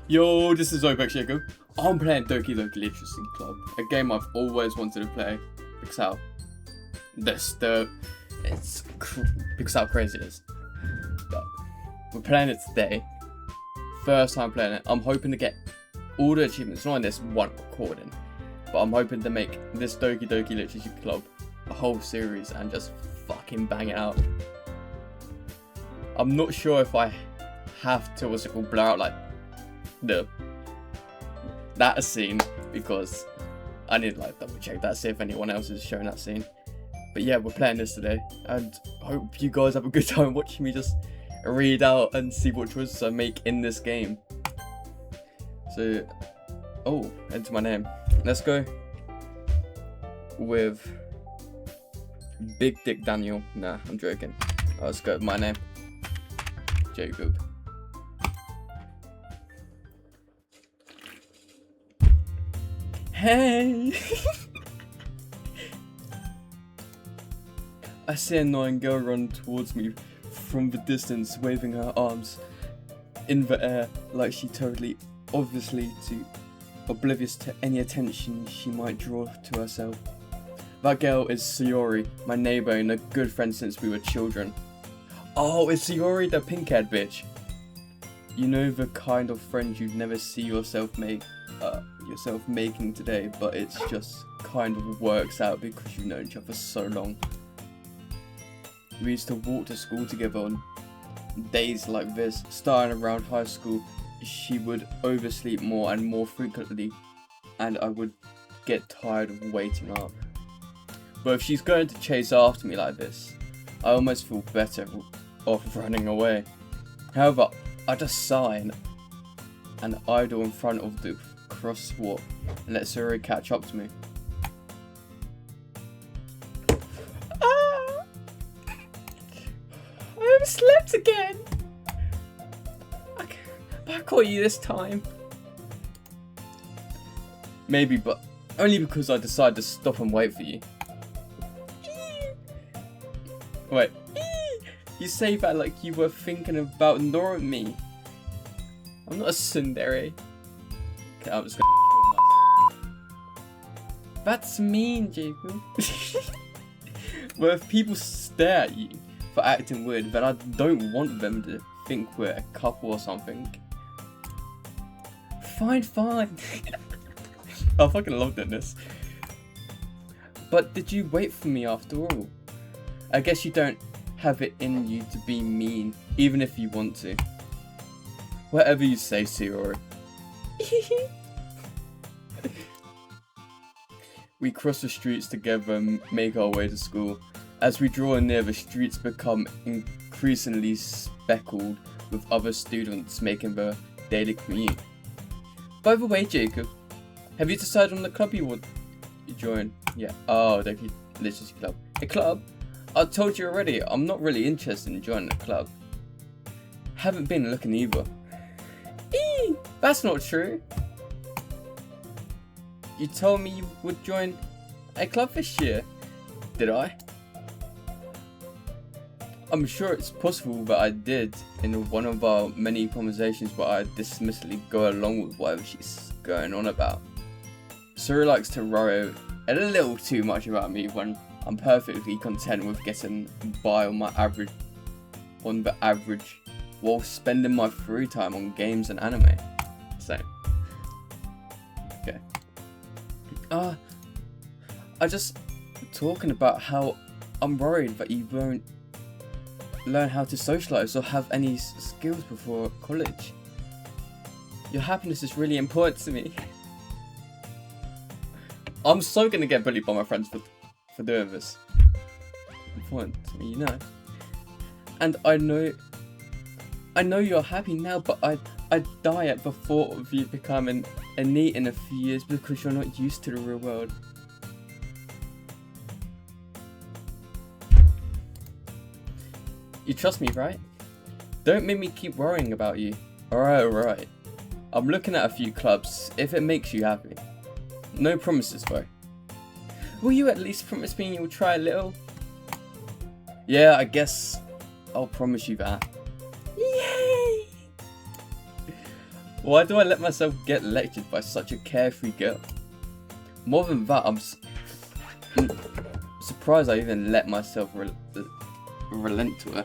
Yo, this is opex-jacob. I'm playing Doki Doki Literature Club, a game I've always wanted to play because how because how crazy it is. But we're playing it today. First time playing it. I'm hoping to get all the achievements, not in this one recording, but I'm hoping to make this Doki Doki Literature Club a whole series and just fucking bang it out. I'm not sure if I have to blur out like that scene, because I need to like double check that, see if anyone else is showing that scene. But yeah, we're playing this today and hope you guys have a good time watching me just read out and see what choices I make in this game. So, enter my name. Let's go with Big Dick Daniel. Nah, I'm joking. Let's go with my name, Jacob. Hey! I see an annoying girl run towards me from the distance, waving her arms in the air like she totally, obviously oblivious to any attention she might draw to herself. That girl is Yuri, my neighbour and a good friend since we were children. Oh, it's Yuri, the pink-haired bitch. You know, the kind of friend you'd never see yourself making today, but it's just kind of works out because you've known each other so long. We used to walk to school together on days like this. Starting around high school, she would oversleep more and more frequently, and I would get tired of waiting up. But if she's going to chase after me like this, I almost feel better off running away. However, I just sigh and idle in front of the crosswalk and let Yuri catch up to me. I overslept again. I caught you this time. Maybe, but only because I decided to stop and wait for you. Wait, you say that like you were thinking about ignoring me. I'm not a tsundere. Okay, I'm just gonna kill myself. That's mean, Jacob. Well, if people stare at you for acting weird, then I don't want them to think we're a couple or something. Fine. I fucking loved it, this. But did you wait for me after all? I guess you don't have it in you to be mean, even if you want to. Whatever you say, Yuri. We cross the streets together and make our way to school. As we draw near, the streets become increasingly speckled with other students making the daily commute. By the way, Jacob, have you decided on the club you want to join? Yeah. Oh, Doki Literature Club. A club? I told you already, I'm not really interested in joining a club. Haven't been looking either. That's not true. You told me you would join a club this year. Did I? I'm sure it's possible that I did in one of our many conversations, but I dismissively go along with whatever she's going on about. Suri likes to worry a little too much about me when I'm perfectly content with getting by on the average while spending my free time on games and anime. Same. Okay. I just talking about how I'm worried that you won't learn how to socialize or have any skills before college. Your happiness is really important to me. I'm so gonna get bullied by my friends for doing this. Important to me, you know. And I know you're happy now, but I'd die at the thought of you becoming a NEET in a few years because you're not used to the real world. You trust me, right? Don't make me keep worrying about you. Alright. I'm looking at a few clubs, if it makes you happy. No promises though. Will you at least promise me you'll try a little? Yeah, I guess I'll promise you that. Yay! Why do I let myself get lectured by such a carefree girl? More than that, I'm surprised I even let myself relent to her.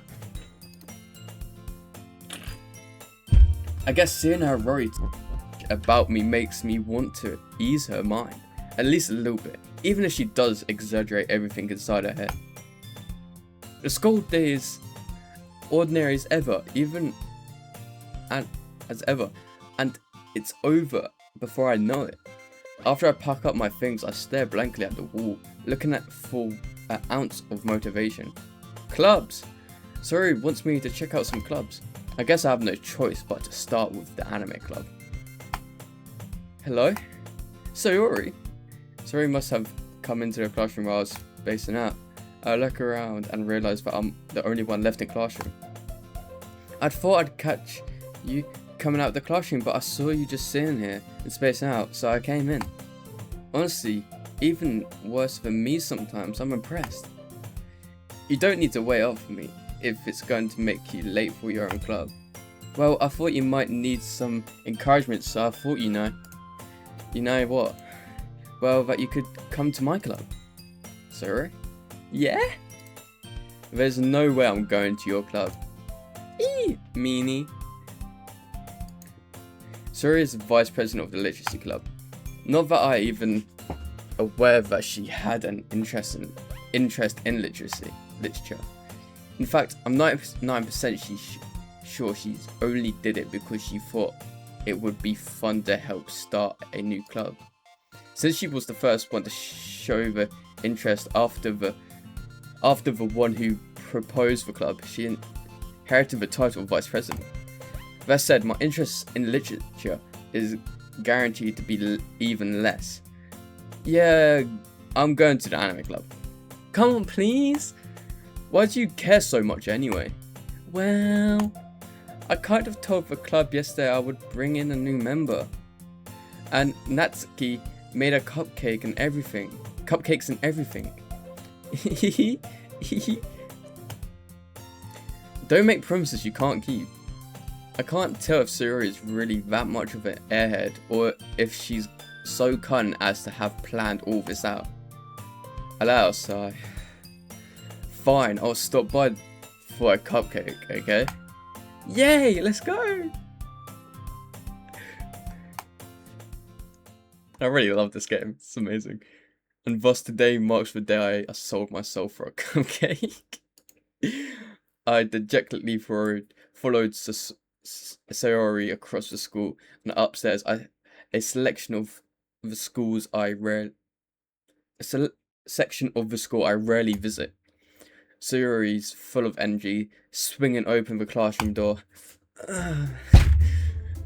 I guess seeing her worried about me makes me want to ease her mind, at least a little bit, even if she does exaggerate everything inside her head. The school day is ordinary as ever, and it's over before I know it. After I pack up my things, I stare blankly at the wall, looking at full an ounce of motivation. Clubs! Sayori wants me to check out some clubs. I guess I have no choice but to start with the anime club. Hello? Sayori? Sayori must have come into the classroom while I was spacing out. I look around and realise that I'm the only one left in classroom. I thought I'd catch you coming out of the classroom, but I saw you just sitting here and spacing out, so I came in. Honestly, even worse than me sometimes, I'm impressed. You don't need to wait up for me if it's going to make you late for your own club. Well, I thought you might need some encouragement, so I thought you know what? Well, that you could come to my club. Sorry? Yeah? There's no way I'm going to your club. Meanie. Sayori is the vice president of the literacy club. Not that I even aware that she had an interest in literature. In fact, I'm 99% sure she only did it because she thought it would be fun to help start a new club. Since she was the first one to show the interest after the one who proposed the club, she inherited the title of vice president. That said, my interest in literature is guaranteed to be even less. Yeah, I'm going to the anime club. Come on, please. Why do you care so much anyway? Well, I kind of told the club yesterday I would bring in a new member. And Natsuki made a cupcakes and everything. Don't make promises you can't keep. I can't tell if Sayori is really that much of an airhead or if she's so cunning as to have planned all this out. Allow, sigh. Fine, I'll stop by for a cupcake, okay? Yay, let's go! I really love this game, it's amazing. And thus today marks the day I sold my soul for a cupcake. I dejectedly followed Sayori across the school and upstairs. A section of the school I rarely visit. Sayori's full of energy, swinging open the classroom door.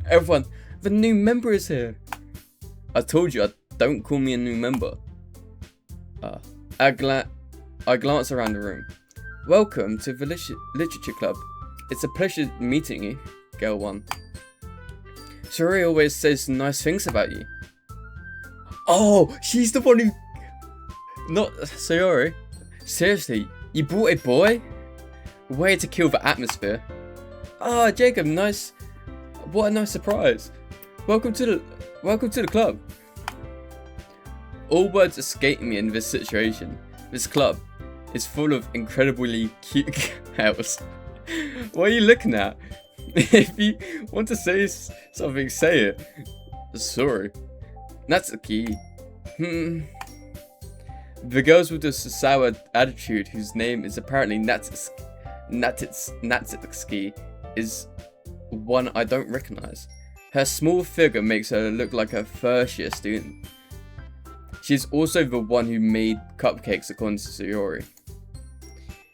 Everyone, the new member is here. I told you, don't call me a new member. I glance around the room. Welcome to the Literature Club. It's a pleasure meeting you, Girl 1. Sayori always says nice things about you. Oh, she's the one who... Not Sayori. Seriously, you brought a boy? Way to kill the atmosphere. Ah, Jacob, nice... What a nice surprise. Welcome to the club. All words escape me in this situation. This club is full of incredibly cute girls. What are you looking at? If you want to say something, say it. Sorry. Natsuki. The girls with the sour attitude, whose name is apparently Natsuki, is one I don't recognize. Her small figure makes her look like a first-year student. She's also the one who made cupcakes according to Sayori.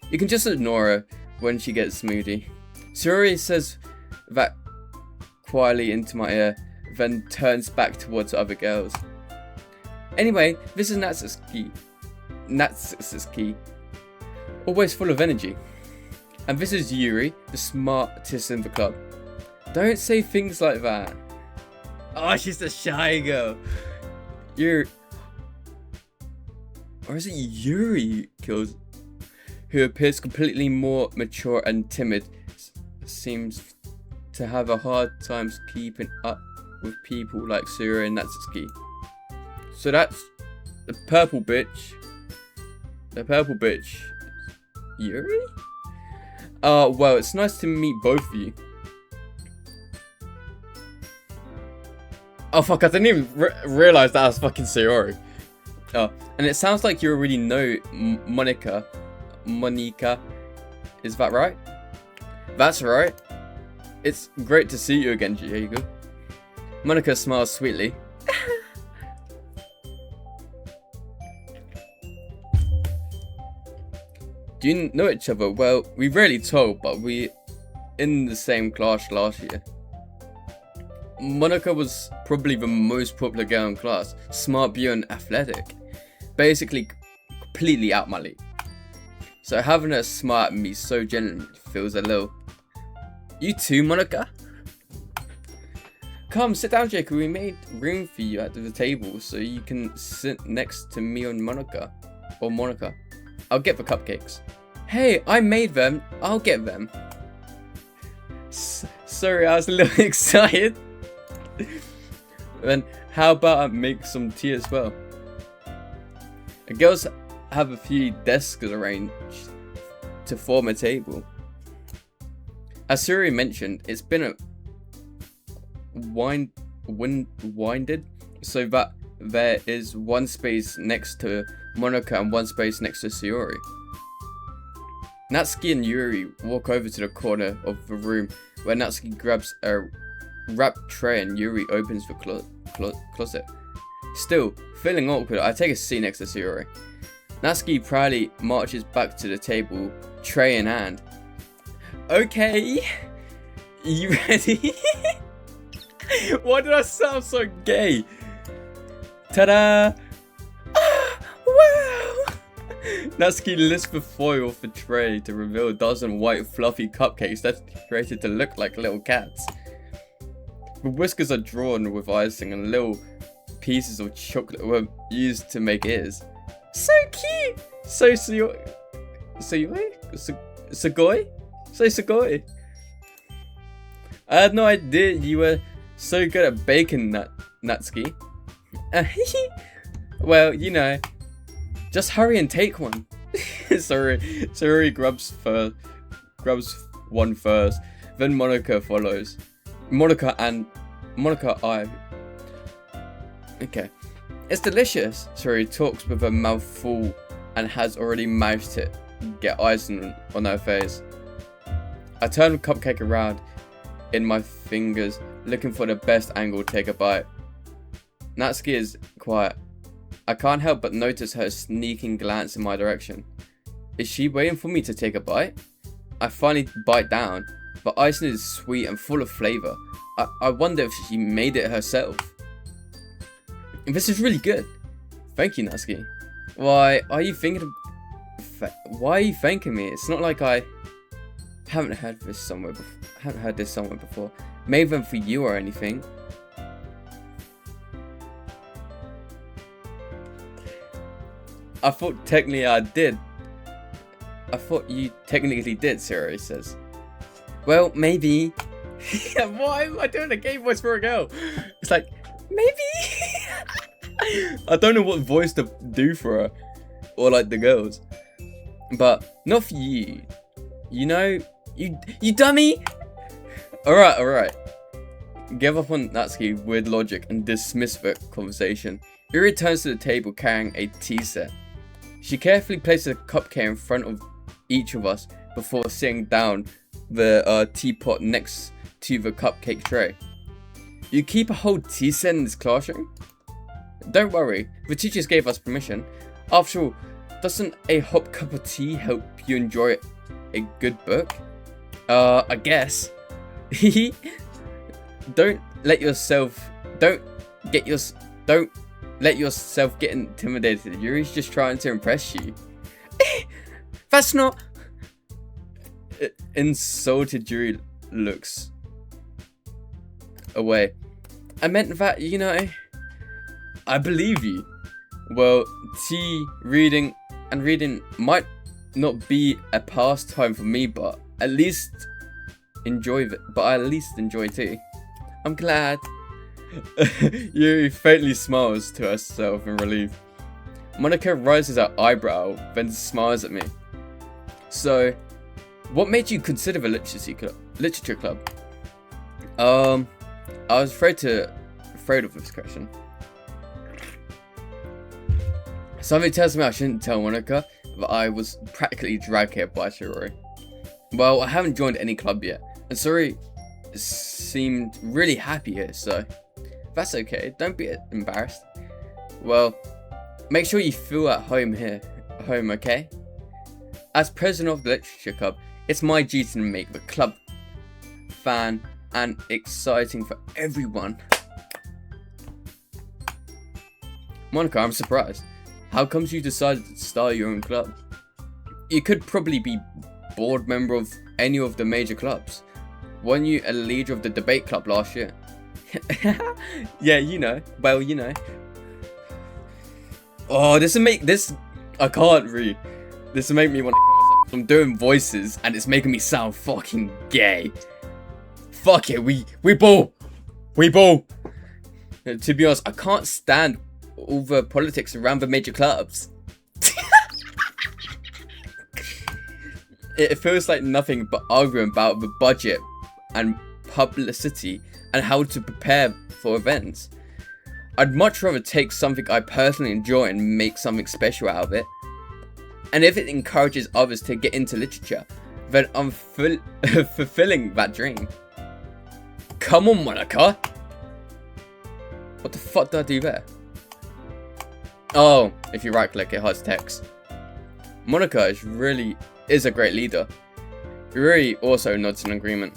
You can just ignore her when she gets moody. Sayori says that quietly into my ear, then turns back towards the other girls. Anyway, this is Natsuki, always full of energy. And this is Yuri, the smartest in the club. Don't say things like that. Oh, she's the shy girl. Or is it Yuri kills? Who appears completely more mature and timid, seems to have a hard time keeping up with people like Sura and Natsuki. So that's the purple bitch. The purple bitch. Yuri? Well, it's nice to meet both of you. Oh fuck, I didn't even realize that was fucking Sayori. Oh, and it sounds like you already know Monika. Monika. Is that right? That's right. It's great to see you again, Diego. Monika smiles sweetly. Do you know each other? Well, we rarely told, but we in the same class last year. Monika was probably the most popular girl in class, smart, beautiful, and athletic. Basically, completely out my league. So having her smile at me so genuinely feels a little... You too, Monika? Come, sit down, Jacob. We made room for you at the table so you can sit next to me and Monika. Or Monika. I'll get the cupcakes. Hey, I made them. I'll get them. Sorry, I was a little excited. Then how about I make some tea as well? The girls have a few desks arranged to form a table. As Suri mentioned, it's been winded so that there is one space next to Monika and one space next to Sayori. Natsuki and Yuri walk over to the corner of the room where Natsuki grabs a wrapped tray and Yuri opens the closet. Still, feeling awkward, I take a seat next to Sayori. Natsuki proudly marches back to the table, tray in hand. Okay, you ready? Why did I sound so gay? Ta-da! Ah, wow! Natsuki lifts the foil of the tray to reveal a dozen white fluffy cupcakes that's created to look like little cats. The whiskers are drawn with icing and little pieces of chocolate were used to make ears. So cute! So Sugoi? I had no idea you were so good at baking, Natsuki. Well, you know, just hurry and take one. Sorry, grabs one first, then Monika follows. Okay. It's delicious. Sorry, talks with her mouth full and has already mouthed it. Get icing on her face. I turn the cupcake around in my fingers, looking for the best angle to take a bite. Natsuki is quiet. I can't help but notice her sneaking glance in my direction. Is she waiting for me to take a bite? I finally bite down. The icing is sweet and full of flavour. I wonder if she made it herself. This is really good. Thank you, Natsuki. Why are you thanking me? It's not like I haven't heard this somewhere before. Made them for you or anything. I thought technically I did. I thought you technically did, Sayori says. Well, maybe. Why am I doing a gay voice for a girl? It's like, maybe. I don't know what voice to do for her. Or like the girls. But not for you. You know, you dummy. Alright. Give up on Natsuki with logic and dismiss the conversation. Yuri returns to the table carrying a tea set. She carefully places a cupcake in front of each of us before sitting down the teapot next to the cupcake tray. You keep a whole tea set in this classroom? Don't worry, the teachers gave us permission. After all, doesn't a hot cup of tea help you enjoy a good book? I guess. Don't let yourself get intimidated. Yuri's just trying to impress you. That's not... Insulted Yuri looks away. I meant that, you know, I believe you. Well, reading might not be a pastime for me, but I at least enjoy too. I'm glad. Yuri faintly smiles to herself in relief. Monica raises her eyebrow, then smiles at me. So, what made you consider the literature club? I was afraid of this question. Something tells me I shouldn't tell Monica that I was practically dragged here by Yuri. Well, I haven't joined any club yet, and Yuri seemed really happy here, so that's okay. Don't be embarrassed. Well, make sure you feel at home here, okay? As president of the literature club, it's my duty to make the club fun and exciting for everyone. Monica, I'm surprised. How comes you decided to start your own club? You could probably be board member of any of the major clubs. Weren't you a leader of the debate club last year? Yeah, you know. Well, you know. Oh, this will make this. I can't read. This will make me want to kill myself. I'm doing voices and it's making me sound fucking gay. Fuck it, we ball. We ball. To be honest, I can't stand all the politics around the major clubs. It feels like nothing but arguing about the budget and publicity and how to prepare for events. I'd much rather take something I personally enjoy and make something special out of it. And if it encourages others to get into literature, then I'm fulfilling that dream. Come on, Monica! What the fuck did I do there? Oh, if you right click it hides text. Monica is a great leader. Yuri also nods in agreement.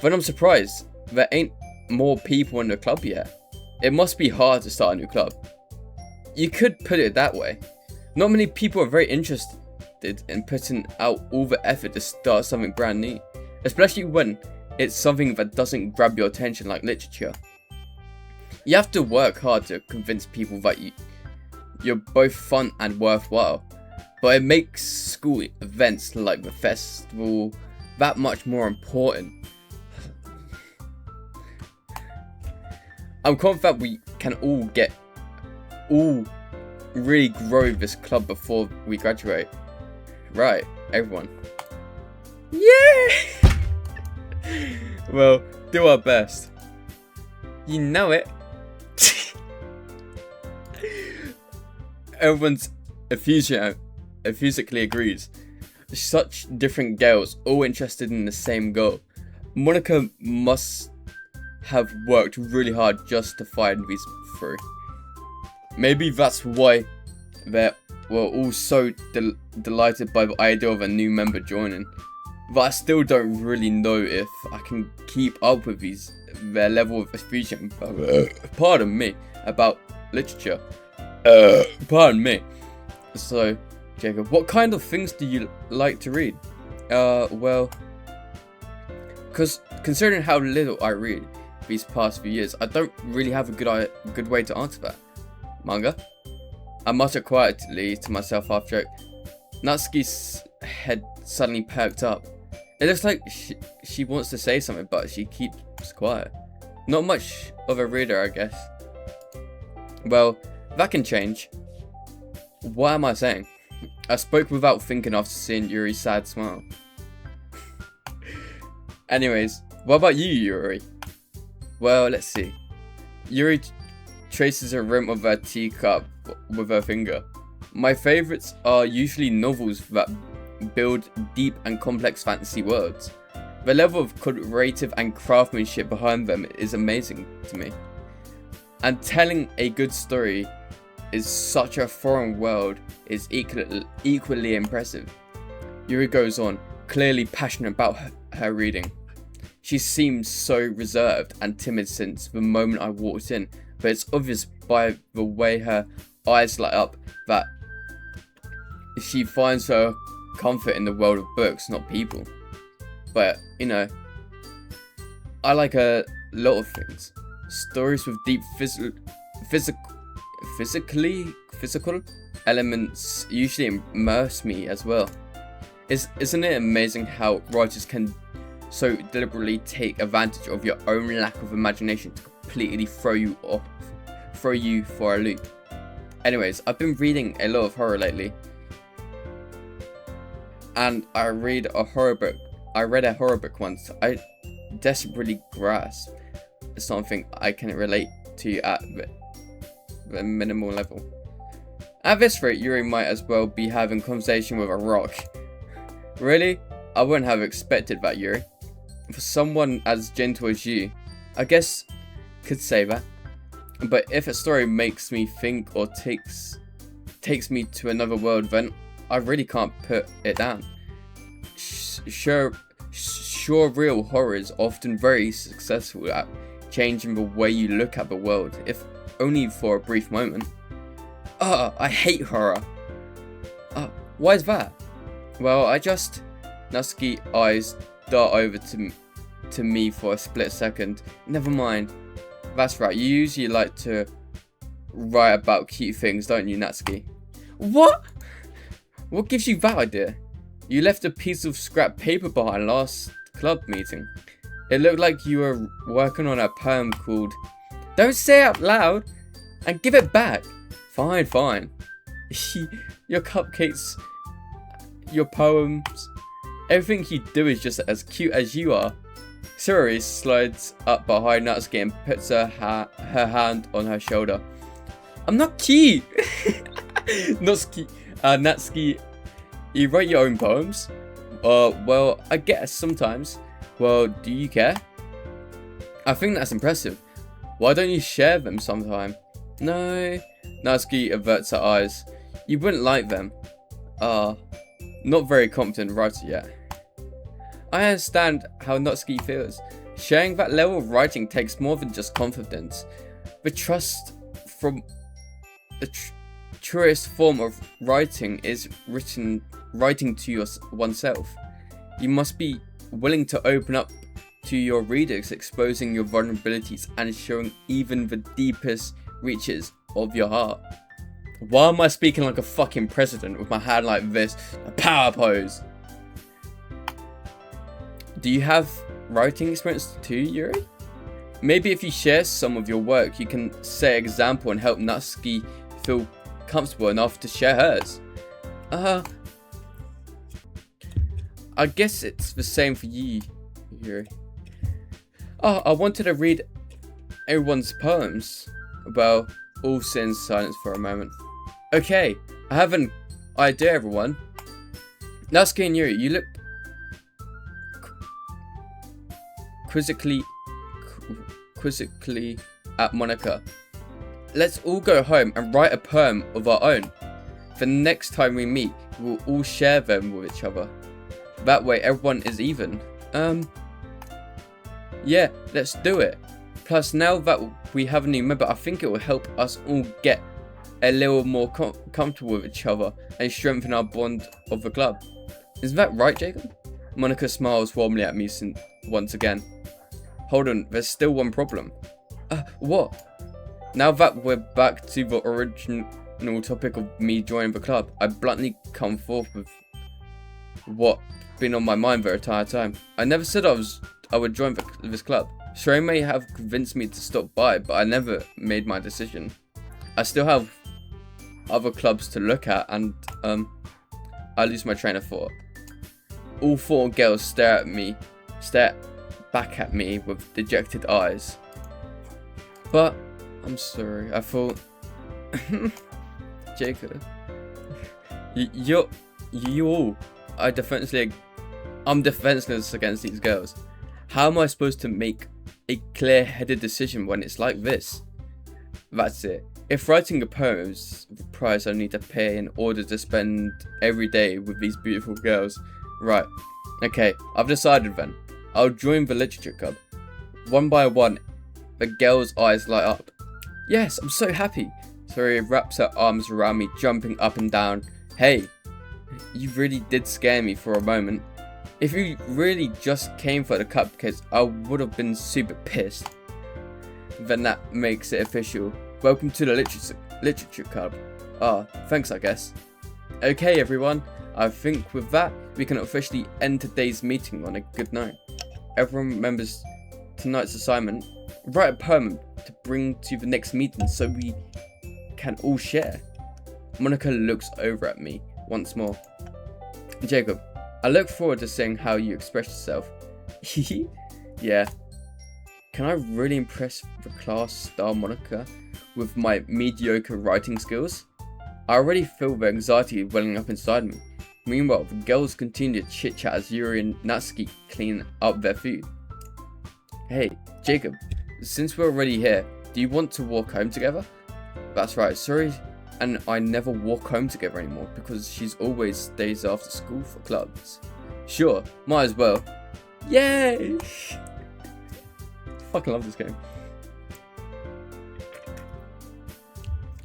But I'm surprised there ain't more people in the club yet. It must be hard to start a new club. You could put it that way. Not many people are very interested in putting out all the effort to start something brand new, especially when it's something that doesn't grab your attention like literature. You have to work hard to convince people that you're both fun and worthwhile, but it makes school events like the festival that much more important. I'm confident we can all really grow this club before we graduate. Right, everyone. Yeah! Well, do our best. You know it. Everyone's effusively agrees. Such different girls, all interested in the same goal. Monica must have worked really hard just to find these through. Maybe that's why they were all so delighted by the idea of a new member joining. But I still don't really know if I can keep up with their level of effusion. Pardon me, about literature. Pardon me. So, Jacob, what kind of things do you like to read? Well, because considering how little I read these past few years, I don't really have a good way to answer that. Manga? I mutter quietly to myself after Natsuki's head suddenly perked up. It looks like she wants to say something, but she keeps quiet. Not much of a reader, I guess. Well, that can change. What am I saying? I spoke without thinking after seeing Yuri's sad smile. Anyways, what about you, Yuri? Well, let's see. Yuri traces a rim of her teacup with her finger. My favourites are usually novels that build deep and complex fantasy worlds. The level of creative and craftsmanship behind them is amazing to me. And telling a good story is such a foreign world is equally impressive. Yuri goes on, clearly passionate about her reading. She seems so reserved and timid since the moment I walked in, but it's obvious by the way her eyes light up that she finds her comfort in the world of books, not people. But, you know, I like a lot of things. Stories with deep physical elements usually immerse me as well. Isn't it amazing how writers can so deliberately take advantage of your own lack of imagination to completely throw you for a loop. Anyways, I've been reading a lot of horror lately, and I read a horror book once. I desperately grasp something I can relate to at the minimal level. At this rate, Yuri might as well be having conversation with a rock. Really? I wouldn't have expected that, Yuri. For someone as gentle as you, I guess could say that. But if a story makes me think or takes me to another world, then I really can't put it down. Sure, real horror is often very successful at changing the way you look at the world, if only for a brief moment. I hate horror. Why is that? Well, Natsuki's eyes dart over to me for a split second. Never mind. That's right, you usually like to write about cute things, don't you, Natsuki? What? What gives you that idea? You left a piece of scrap paper behind last club meeting. It looked like you were working on a poem called Don't Say It Out Loud and Give It Back. Fine. Your cupcakes, your poems, everything you do is just as cute as you are. Yuri slides up behind Natsuki and puts her hand on her shoulder. I'm not cute! Natsuki, you write your own poems? Well, I guess sometimes. Well, do you care? I think that's impressive. Why don't you share them sometime? No. Natsuki averts her eyes. You wouldn't like them. Not very competent writer yet. I understand how Natsuki feels. Sharing that level of writing takes more than just confidence. The trust from the truest form of writing is writing to oneself. You must be willing to open up to your readers, exposing your vulnerabilities and showing even the deepest reaches of your heart. Why am I speaking like a fucking president with my hand like this? A power pose. Do you have writing experience too, Yuri? Maybe if you share some of your work, you can set an example and help Natsuki feel comfortable enough to share hers. I guess it's the same for you, Yuri. I wanted to read everyone's poems. Well, all sit in silence for a moment. Okay, I have an idea, everyone. Natsuki and Yuri, you look quizzically at Monica. Let's all go home and write a poem of our own. The next time we meet, we'll all share them with each other. That way everyone is even. Yeah, let's do it. Plus, now that we have a new member, I think it will help us all get a little more comfortable with each other and strengthen our bond of the club. Is that right, Jacob? Monica smiles warmly at me once again. Hold on, there's still one problem. What? Now that we're back to the original topic of me joining the club, I bluntly come forth with what's been on my mind the entire time. I never said I would join this club. Sheree may have convinced me to stop by, but I never made my decision. I still have other clubs to look at, and I lose my train of thought. All four girls stare back at me with dejected eyes. But I'm sorry, I thought Jacob, I'm defenseless against these girls. How am I supposed to make a clear-headed decision when it's like this? That's it. If writing a poem is the price I need to pay in order to spend every day with these beautiful girls, right? Okay, I've decided then. I'll join the literature club. One by one, the girl's eyes light up. Yes, I'm so happy. Sorry wraps her arms around me, jumping up and down. Hey, you really did scare me for a moment. If you really just came for the cupcakes, I would have been super pissed. Then that makes it official. Welcome to the literature club. Thanks I guess. Okay everyone, I think with that, we can officially end today's meeting on a good note. Everyone remembers tonight's assignment. Write a poem to bring to the next meeting so we can all share. Monica looks over at me once more. Jacob, I look forward to seeing how you express yourself. Yeah. Can I really impress the class star Monica with my mediocre writing skills? I already feel the anxiety welling up inside me. Meanwhile, the girls continue to chit-chat as Yuri and Natsuki clean up their food. Hey, Jacob, since we're already here, do you want to walk home together? That's right, sorry, and I never walk home together anymore because she's always stays after school for clubs. Sure, might as well. Yay! Fucking love this game.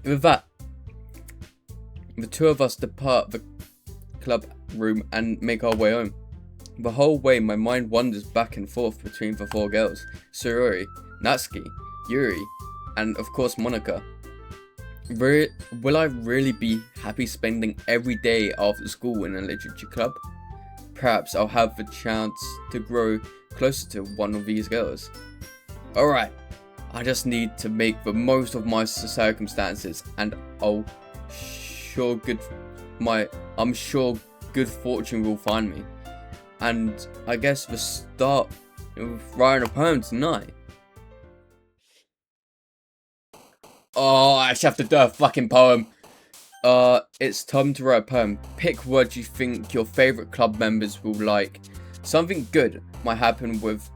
With that, the two of us depart the club room and make our way home. The whole way my mind wanders back and forth between the four girls, Sayori, Natsuki, Yuri, and of course Monica. Will I really be happy spending every day after school in a literature club? Perhaps I'll have the chance to grow closer to one of these girls. Alright, I just need to make the most of my circumstances and I'm sure good fortune will find me. And I guess the start of writing a poem tonight. Oh, I actually have to do a fucking poem. It's time to write a poem. Pick words you think your favourite club members will like. Something good might happen with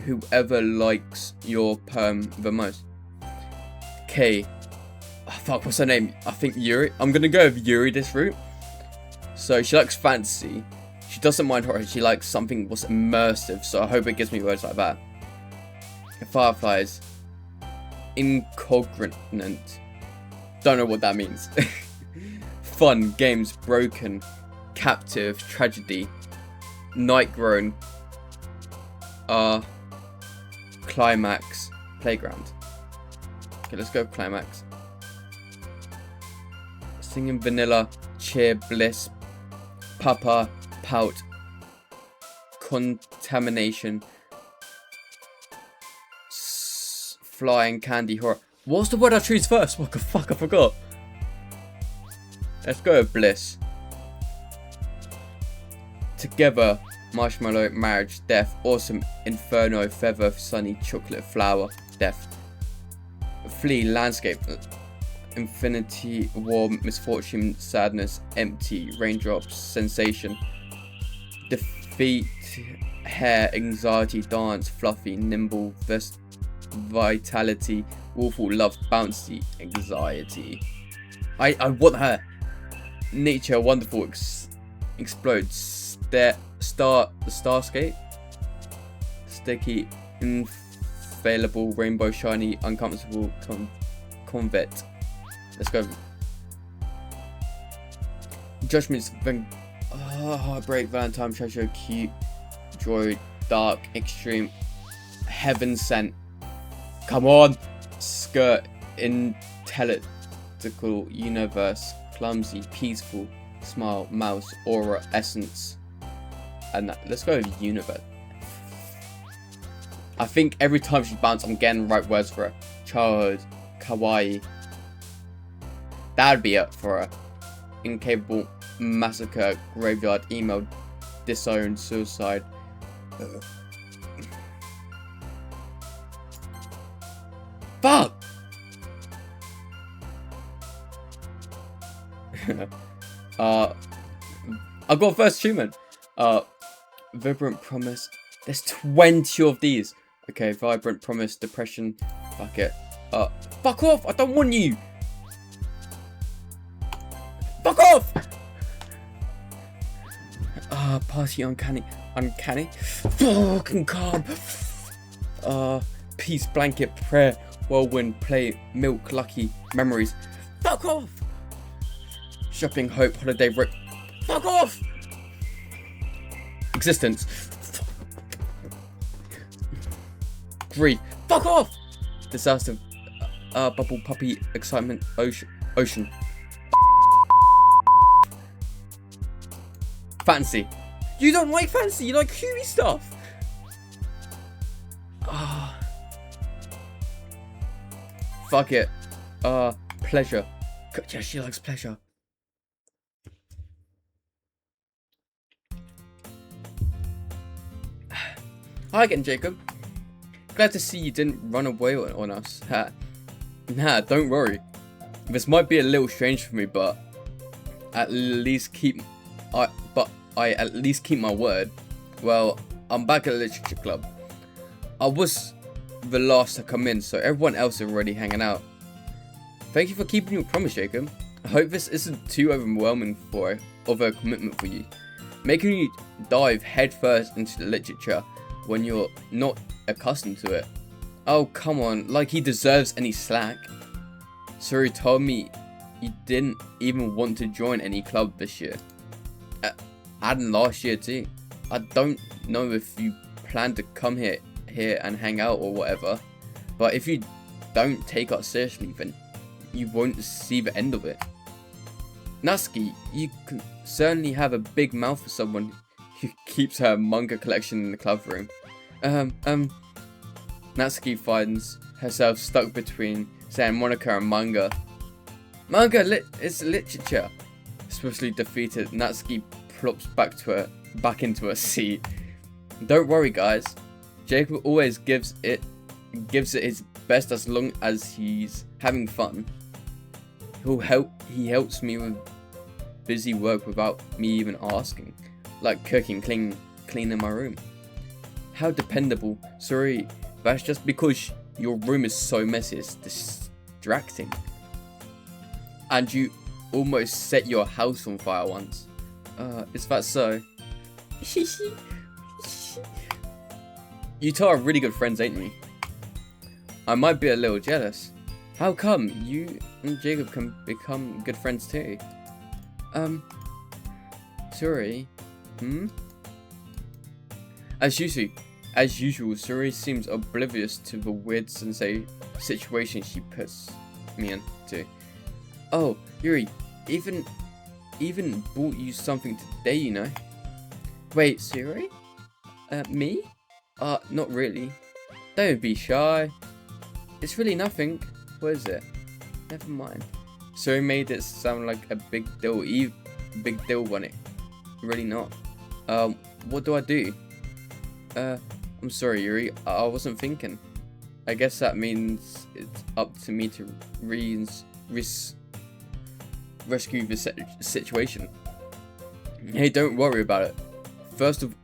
whoever likes your poem the most. Okay. Oh, fuck, what's her name? I think Yuri. I'm gonna go with Yuri this route. So she likes fantasy. She doesn't mind horror. She likes something that's immersive. So I hope it gives me words like that. Fireflies. Incognant. Don't know what that means. Fun, games, broken, captive, tragedy, night grown, climax, playground. Okay, let's go with climax. Singing vanilla, cheer, bliss, papa, pout, contamination, flying, candy, horror. What's the word I choose first? What the fuck, I forgot. Let's go with bliss. Together, marshmallow, marriage, death, awesome, inferno, feather, sunny, chocolate, flower, death. Flee, landscape, infinity, war, misfortune, sadness, empty, raindrops, sensation. Defeat, hair, anxiety, dance, fluffy, nimble, vitality, awful, love, bouncy, anxiety. I want her. Nature, wonderful, explode, starscape, sticky, infallible, rainbow, shiny, uncomfortable, convet. Let's go. Judgments, heartbreak, Valentine, treasure, cute, joy, dark, extreme, heaven sent. Come on, skirt, intellectual, universe, clumsy, peaceful, smile, mouse, aura, essence, and that. Let's go with universe. I think every time she bounces, I'm getting the right words for her. Childhood, kawaii. That'd be it for her. Incapable, massacre, graveyard, email, disowned, suicide. Fuck! I got first achievement. Vibrant promise. There's 20 of these. Okay, vibrant promise, depression. Fuck it. Fuck off! I don't want you! Fuck off! Party uncanny. Uncanny? Fucking calm. Peace, blanket, prayer, whirlwind, play, milk, lucky, memories. Fuck off! Shopping, hope, holiday, fuck off! Existence. Grief. Fuck off! Disaster. Bubble, puppy, excitement, ocean. Fancy. You don't like fancy, you like Huey stuff. Fuck it. Pleasure. Yeah, she likes pleasure. Hi again, Jacob. Glad to see you didn't run away on us. Nah, don't worry. This might be a little strange for me, but I at least keep my word. Well, I'm back at the Literature Club. I was the last to come in, so everyone else is already hanging out. Thank you for keeping your promise, Jacob. I hope this isn't too overwhelming of a commitment for you. Making you dive headfirst into the literature when you're not accustomed to it. Oh, come on, like he deserves any slack. Suri told me you didn't even want to join any club this year. And last year too. I don't know if you plan to come here and hang out or whatever, but if you don't take us seriously, then you won't see the end of it. Natsuki, you can certainly have a big mouth for someone who keeps her manga collection in the club room. Natsuki finds herself stuck between saying Monica and manga. Manga is literature. Swiftly defeated, Natsuki plops back into her seat. Don't worry, guys. Jacob always gives it his best as long as he's having fun. He helps me with busy work without me even asking, like cooking, cleaning my room. How dependable. Sorry, that's just because your room is so messy, it's distracting. And you almost set your house on fire once. Is that so? You two are really good friends, ain't you? I might be a little jealous. How come you and Jacob can become good friends too? Sorry. As usual, Suri seems oblivious to the weird situation she puts me into. Oh, Yuri, even bought you something today, you know. Wait, Suri? Me? Not really. Don't be shy. It's really nothing. What is it? Never mind. Suri made it sound like a big deal when it really not. What do I do? I'm sorry, Yuri. I wasn't thinking. I guess that means it's up to me to rescue the situation. Hey, don't worry about it. First of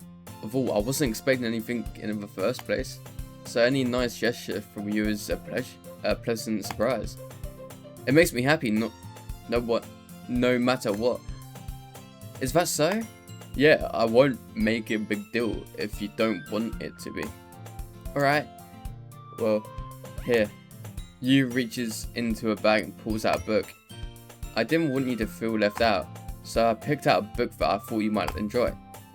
all, I wasn't expecting anything in the first place, so any nice gesture from you is a pleasant surprise. It makes me happy, no matter what. Is that so? Yeah, I won't make it a big deal if you don't want it to be. Alright. Well, here. Yu reaches into a bag and pulls out a book. I didn't want you to feel left out, so I picked out a book that I thought you might enjoy.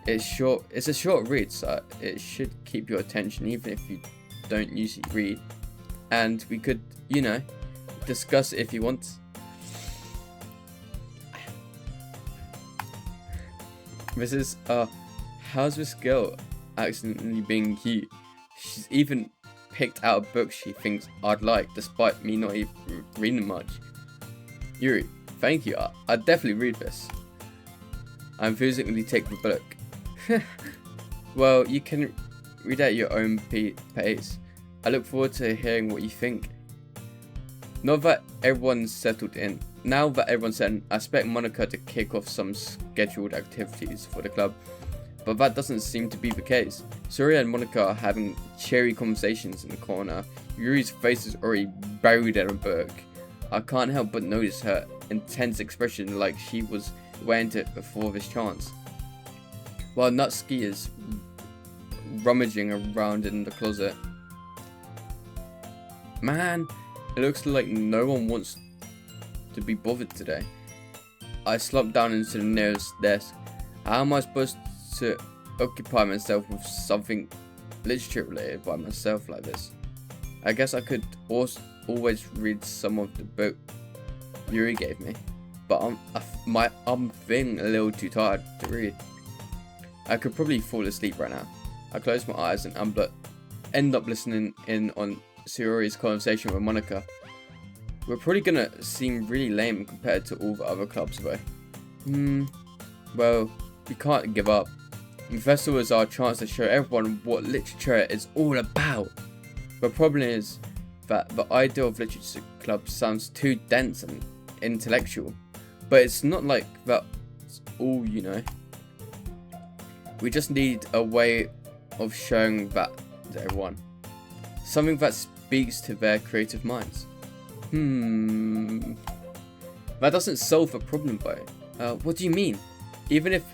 It's a short read, so it should keep your attention even if you don't usually read. And we could, discuss it if you want. This is, how's this girl accidentally being cute? She's even picked out a book she thinks I'd like, despite me not even reading much. Yuri, thank you, I'd definitely read this. I enthusiastically take the book. Well, you can read at your own pace. I look forward to hearing what you think. Now that everyone's settled in, I expect Monica to kick off some scheduled activities for the club, but that doesn't seem to be the case. Surya and Monica are having cheery conversations in the corner. Yuri's face is already buried in a book. I can't help but notice her intense expression, like she was waiting to before this chance. While Natsuki is rummaging around in the closet. Man, it looks like no one wants to be bothered today. I slumped down into the nearest desk. How am I supposed to occupy myself with something literature related by myself like this? I guess I could always read some of the book Yuri gave me, but I'm feeling a little too tired to read. I could probably fall asleep right now. I close my eyes and end up listening in on Sayori's conversation with Monica. We're probably gonna seem really lame compared to all the other clubs though. Well, we can't give up. The festival is our chance to show everyone what literature is all about. The problem is that the idea of literature club sounds too dense and intellectual, but it's not like that's all, you know. We just need a way of showing that to everyone. Something that speaks to their creative minds. That doesn't solve the problem though. What do you mean? Even if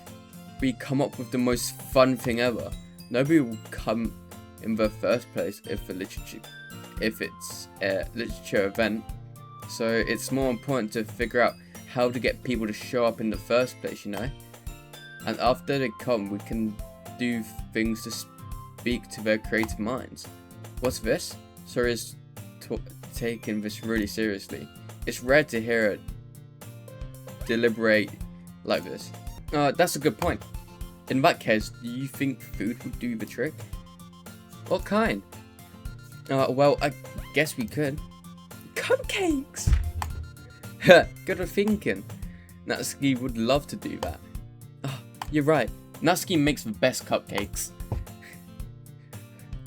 we come up with the most fun thing ever, nobody will come in the first place if it's a literature event. So it's more important to figure out how to get people to show up in the first place, you know? And after they come, we can do things to speak to their creative minds. What's this? Sorry, is taking this really seriously. It's rare to hear it deliberate like this. That's a good point. In that case, do you think food would do the trick? What kind? Well, I guess we could. Cupcakes! Good thinking. Natsuki would love to do that. You're right. Natsuki makes the best cupcakes.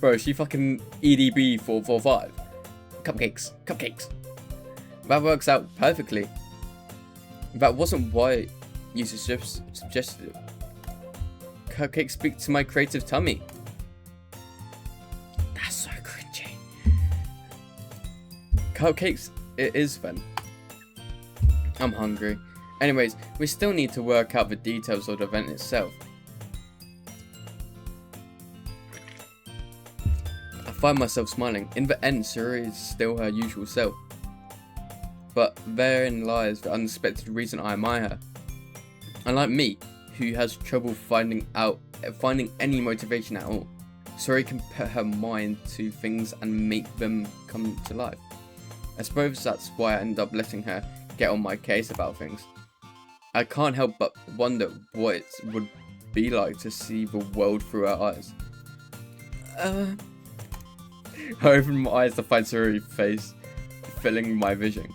Bro, she fucking EDB 445. Cupcakes. That works out perfectly. That wasn't why you suggested it. Cupcakes speak to my creative tummy. That's so cringy. Cupcakes, it is then. I'm hungry. Anyways, we still need to work out the details of the event itself. I find myself smiling. In the end, Suri is still her usual self. But therein lies the unexpected reason I admire her. Unlike me, who has trouble finding any motivation at all, Suri can put her mind to things and make them come to life. I suppose that's why I end up letting her get on my case about things. I can't help but wonder what it would be like to see the world through her eyes. I open my eyes to find Suri's face filling my vision.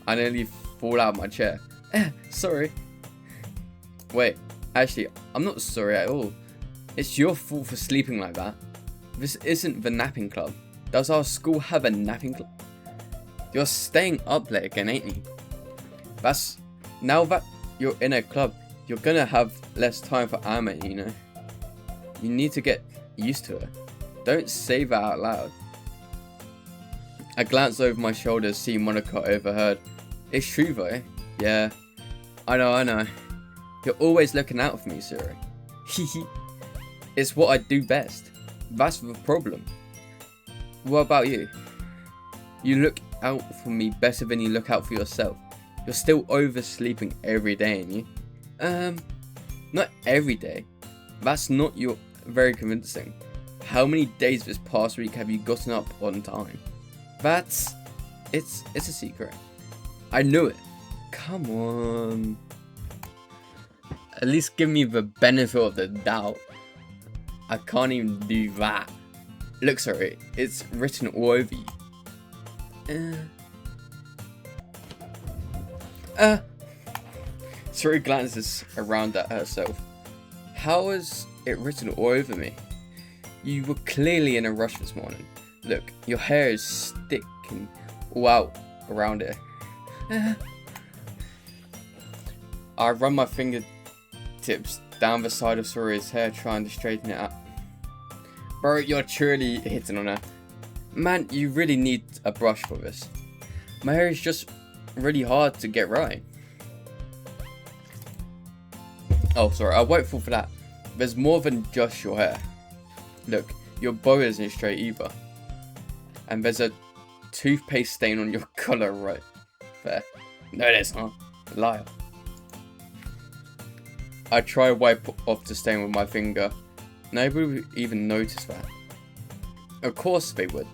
I nearly fall out of my chair. Sorry. Wait, actually, I'm not sorry at all. It's your fault for sleeping like that. This isn't the napping club. Does our school have a napping club? You're staying up late again, ain't you? Now that you're in a club, you're gonna have less time for anime, you know? You need to get used to it. Don't say that out loud. I glance over my shoulder, see Monica overheard. It's true though. Yeah. I know. You're always looking out for me, Suri. It's what I do best. That's the problem. What about you? You look out for me better than you look out for yourself. You're still oversleeping every day, ain't you? Not every day. That's not very convincing. How many days this past week have you gotten up on time? It's a secret. I knew it. Come on. At least give me the benefit of the doubt. I can't even do that. Look, sorry, it's written all over you. Suri glances around at herself. How is it written all over me? You were clearly in a rush this morning. Look, your hair is sticking all out around it. I run my fingertips down the side of Suri's hair, trying to straighten it up. Bro, you're truly hitting on her. Man, you really need a brush for this. My hair is just really hard to get right. Oh, sorry, I won't fall for that. There's more than just your hair. Look, your bow isn't straight either. And there's a toothpaste stain on your collar right there. No, there's not. Liar. I try to wipe off the stain with my finger. Nobody would even notice that. Of course they would.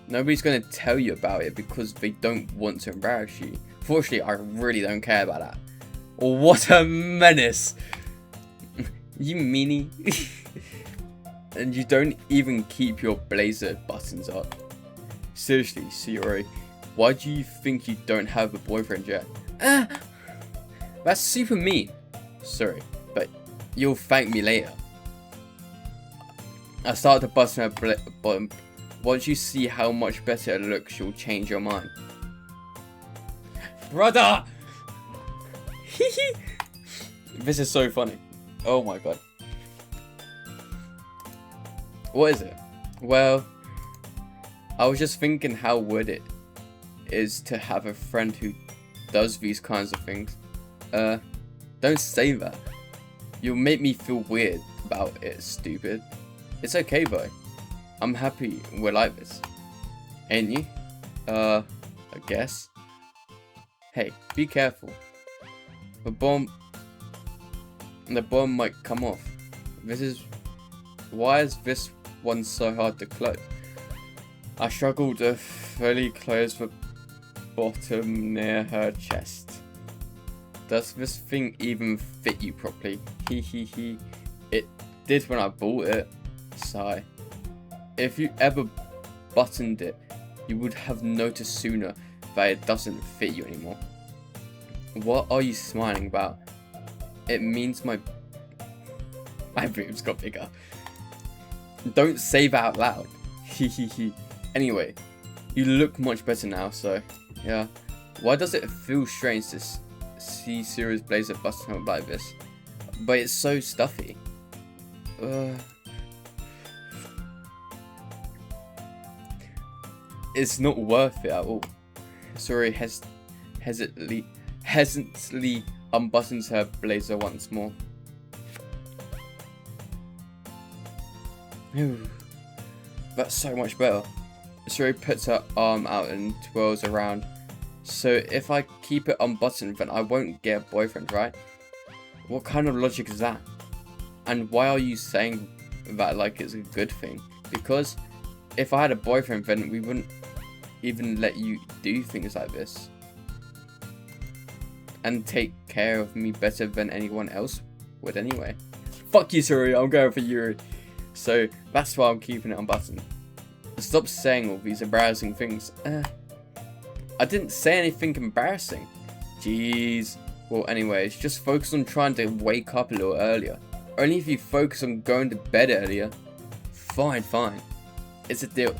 Nobody's going to tell you about it because they don't want to embarrass you. Fortunately, I really don't care about that. What a menace! You meanie. And you don't even keep your blazer buttons up. Seriously, Suri, Why do you think you don't have a boyfriend yet? That's super mean. Sorry, but you'll thank me later. I started to bust her bottom. Once you see how much better it looks, you'll change your mind. Brother! This is so funny. Oh my god. What is it? Well, I was just thinking how weird it is to have a friend who does these kinds of things. Don't say that. You'll make me feel weird about it, stupid. It's okay though. I'm happy we're like this. Ain't you? I guess. Hey, be careful. The bomb might come off. Why is this one so hard to close? I struggle to fully close the bottom near her chest. Does this thing even fit you properly? He. It did when I bought it. Sigh. If you ever buttoned it, you would have noticed sooner that it doesn't fit you anymore. What are you smiling about? It means my boobs got bigger. Don't say that out loud. He. Anyway, you look much better now, so yeah. Why does it feel strange to see Siri's blazer busting up like this? But it's so stuffy. It's not worth it at all. Siri hesitantly unbuttons her blazer once more. That's so much better. Siri puts her arm out and twirls around. So if I keep it unbuttoned, then I won't get a boyfriend, right? What kind of logic is that? And why are you saying that like it's a good thing? Because if I had a boyfriend, then we wouldn't even let you do things like this. And take care of me better than anyone else would anyway. Fuck you, Siri, I'm going for Yuri. So that's why I'm keeping it unbuttoned. Stop saying all these embarrassing things. I didn't say anything embarrassing. Jeez. Well, anyways, just focus on trying to wake up a little earlier. Only if you focus on going to bed earlier. Fine. It's a deal.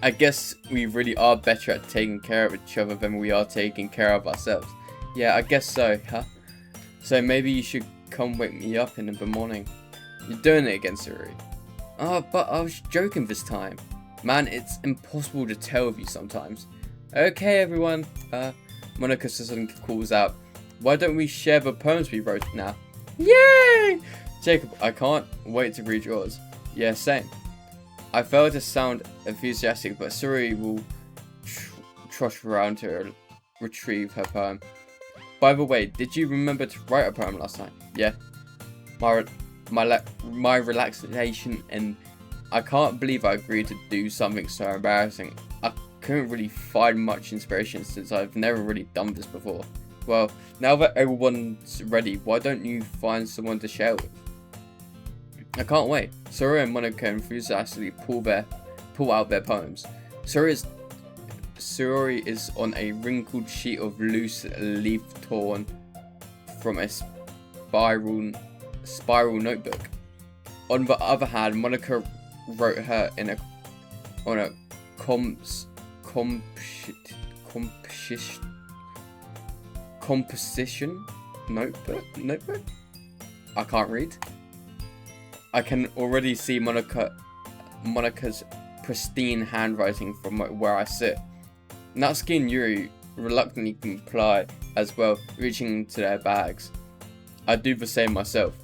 I guess we really are better at taking care of each other than we are taking care of ourselves. Yeah, I guess so, huh? So maybe you should come wake me up in the morning. You're doing it again, Yuri. Oh, but I was joking this time. Man, it's impossible to tell with you sometimes. Okay, everyone. Monica suddenly calls out, why don't we share the poems we wrote now? Yay! Jacob, I can't wait to read yours. Yeah, same. I failed to sound enthusiastic, but Suri will trot around to retrieve her poem. By the way, did you remember to write a poem last night? Yeah. My relaxation, and I can't believe I agreed to do something so embarrassing. I couldn't really find much inspiration since I've never really done this before. Well, now that everyone's ready, why don't you find someone to share with? I can't wait. Suri and Monica enthusiastically pull out their poems. Suri is on a wrinkled sheet of loose leaf torn from a spiral notebook. On the other hand, Monica wrote her on a composition notebook. I can't read. I can already see Monica's pristine handwriting from where I sit. Natsuki and Yuri reluctantly comply as well, reaching into their bags. I do the same myself.